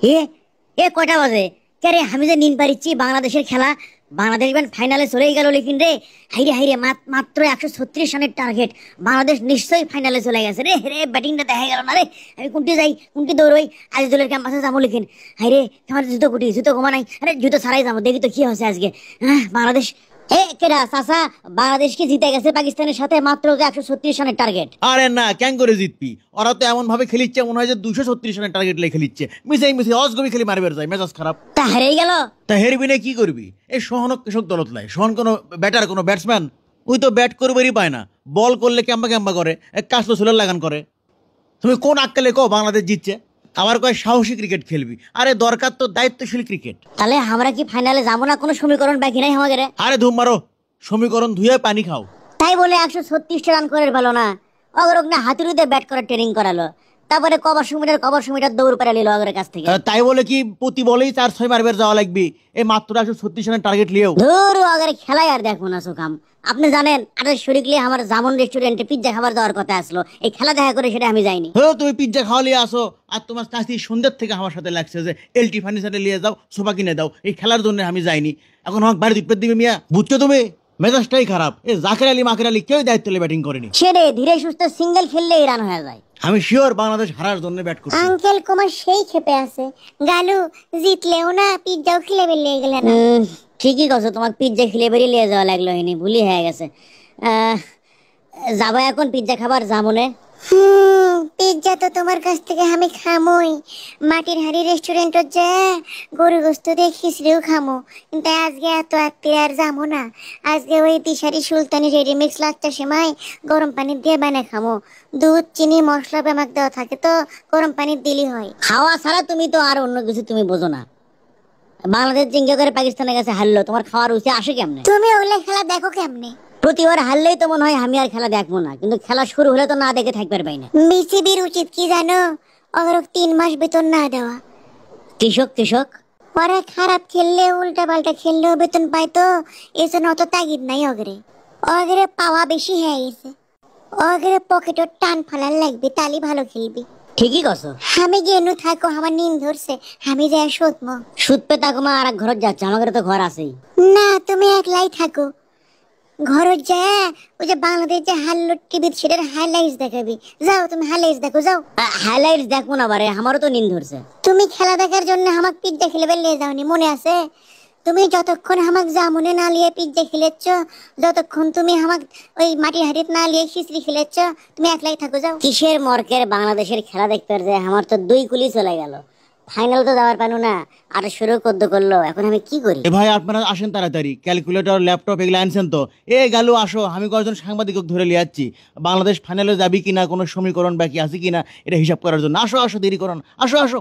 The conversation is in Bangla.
এ এ কয়টা বাজে? কে রে, আমি যে নিন পারিচ্ছি বাংলাদেশের খেলা, বাংলাদেশ ফাইনালে চলেই গেল লিখিন রে। হাইরে হাইরে, মাত্র 136 রানের টার্গেট, বাংলাদেশ নিশ্চয়ই ফাইনালে চলে গেছে রে। রে ব্যাটিংটা দেখা গেল না রে। আমি কোনটি যাই কোনটি দৌড়ই, আজিজুলের ক্যাম্পাসে যাবো লিখিন। হাইরে তোমার জুতো কুটি, জুতো ঘুমা নাই? আরে জুতো ছাড়াই যাবো, দেখি তো কি হচ্ছে আজকে। বাংলাদেশ কেডা চাচা, বাংলাদেশ কি জিতে গেছে পাকিস্তানের সাথে? মাত্র 136 রানের টার্গেট। আরে না, কেন করে জিতবি? ওরা তো এমন ভাবে খেলিচ্ছে মনে হয় যে 236 রানের টার্গেট লেগে খেলিচ্ছে। মিশে অজগবি খেলি মারবে যায়, মেজাজ খারাপ। তা হেরেই গেল। তা হেরবি না কি করবি? এই সোহনক কৃষক দলত লাই, সোহন কোনো ব্যাটার কোনো ব্যাটসম্যান? ওই তো ব্যাট করবারই পায় না, বল করলে ক্যাম্বা ক্যাম্বা করে, কাজ তো সোলার লাগান করে। তুমি কোন আক্কেলে কো বাংলাদেশ জিতছে? আবার কয় সাহসী ক্রিকেট খেলবি। আরে দরকার তো দায়িত্বশীল ক্রিকেট। তাহলে আমরা কি ফাইনালে যাবো না? কোনো সমীকরণ বাকি নাই আমাদের। আরে ধুম মারো, সমীকরণ ধুয়ে পানি খাও। তাই বলে 136 রান করে ভালো না, অগরক না হাতুড়িতে ব্যাট করার ট্রেনিং করালো, তারপরে কবার সুমিটার দৌড় পেরে নিল অগরের কাছ থেকে। তাই বলে কি প্রতি বলেই 4-6 মারবার যাওয়া লাগবে? এই মাত্র 136 রানের টার্গেট লিয়েও ধুর অগরে খেলাই আর দেখবো না সুকাম। আপনি জানেন আরে শরীরলে আমার জামন রেস্টুরেন্টে পিজ্জা খাবার যাওয়ার কথা আসলো, এই খেলা দেখা করে সেটা আমি যাইনি। তুমি পিজ্জা খাওয়া লিয়ে আসো, আর তোমার চাষি সন্ধ্যের থেকে আমার সাথে লাগছে যে এলটি ফার্নিচারে নিয়ে যাও, সোফা কিনে দাও। এই খেলার জন্য আমি যাইনি, এখন আমাকে বাড়ি দিতে দিবে মিয়া, বুঝছো তুমি? মেজাজটাই খারাপ। এই জাকের আলী মাকের আলী কেউ দায়িত্ব নিয়ে ব্যাটিং করেনি। সেরে ধীরে সুস্থ সিঙ্গেল খেললেই রান হয়ে যায়। আমি শিওর বাংলাদেশ হারার জন্য ব্যাট করছে। আঙ্কেল কুমার সেই ক্ষেপে আছে, গালু জিতলেও না পিজ্জাও খেলে বেরিয়ে গেলে না। ঠিকই কছো, তোমার পিজ্জা খেলে বেরিয়ে নিয়ে যাওয়া লাগলো, হয়নি ভুলি হয়ে গেছে। যাবো এখন পিজ্জা খাবার জামনে। পিজ্জা তো তোমার কাছ থেকে আমি খামোই, মাটির হাড়ি রেস্টুরেন্টে যা গরু গোস্ত দিয়ে খিচড়িও খামো, কিন্তু আজকে এত আত্মীয় আর যাবো না। আজকে ওই দিশারি সুলতানি রেডিমিক্স লাচ্চা সেমাই গরম পানি দিয়ে বানিয়ে খামো। দুধ চিনি মশলা বেমাক দেওয়া থাকে তো গরম পানি দিলি হয়। খাওয়া ছাড়া তুমি তো আর অন্য কিছু তুমি বোঝো না। বাংলাদেশ জিঙ্গা করে পাকিস্তানের কাছে হারলো, তোমার খাওয়ার রুচি আসে কেমনে? তুমি ওগুলো খেলা দেখো কেমনে? প্রতিবার হারলেই তো মনে হয় আমি আর খেলা দেখবো না, কিন্তু খেলা শুরু হলে তো না দেখে থাকতে পারবাই না। বিসিবির উচিত কি জানো? অগরক 3 মাস বেতন না দেওয়া। কৃষক ওরা খারাপ খেললে উল্টা পাল্টা খেললেও বেতন পায় তো, এই জন্য অত তাগিদ নাই অগরে। অগরে পাওয়া বেশি হয়ে গেছে, অগরে পকেটও টান ফালার লাগবে, তালি ভালো খেলবি। ঠিকই কছো। আমি গেনু থাকো, আমার নিম ধরছে, আমি যাই শোধমো। সুদ পে তাকো মা আর এক ঘর যাচ্ছে, আমাদের তো ঘর আছেই। না তুমি একলাই থাকো, ঘরে যা ওই যে বাংলাদেশ যে হাল্লো টিভি সেটার হাইলাইটস দেখাবি। যাও তুমি হাইলাইটস দেখো যাও। হাইলাইটস দেখবো না বারে, আমারও তো নিন ধরছে। তুমি খেলা দেখার জন্য আমাকে পিজ্জা খেলে বেরিয়ে যাওনি, মনে আছে? তুমি যতক্ষণ আমাকে জামুনে না লিয়ে পিজ্জা খেলেছ, যতক্ষণ তুমি আমাকে ওই মাটির হাড়িতে না লিয়ে খিচড়ি খেলেছ, তুমি একলাই থাকো যাও। কিসের মর্কের বাংলাদেশের খেলা দেখতে পারছে, আমার তো 2 কুলি চলে গেল, ফাইনাল তো যাওয়ার পানু না, আর শুরু করলো। এখন আমি কি করি? ভাই আপনারা আসেন তাড়াতাড়ি, ক্যালকুলেটর ল্যাপটপ এগুলো আনছেন তো? গেল আসো, আমি কয়েকজন সাংবাদিক ধরে নিয়ে যাচ্ছি, বাংলাদেশ ফাইনালে যাবি কিনা, কোনো সমীকরণ বাকি আছে কিনা এটা হিসাব করার জন্য। আসো দেরি করুন, আসো।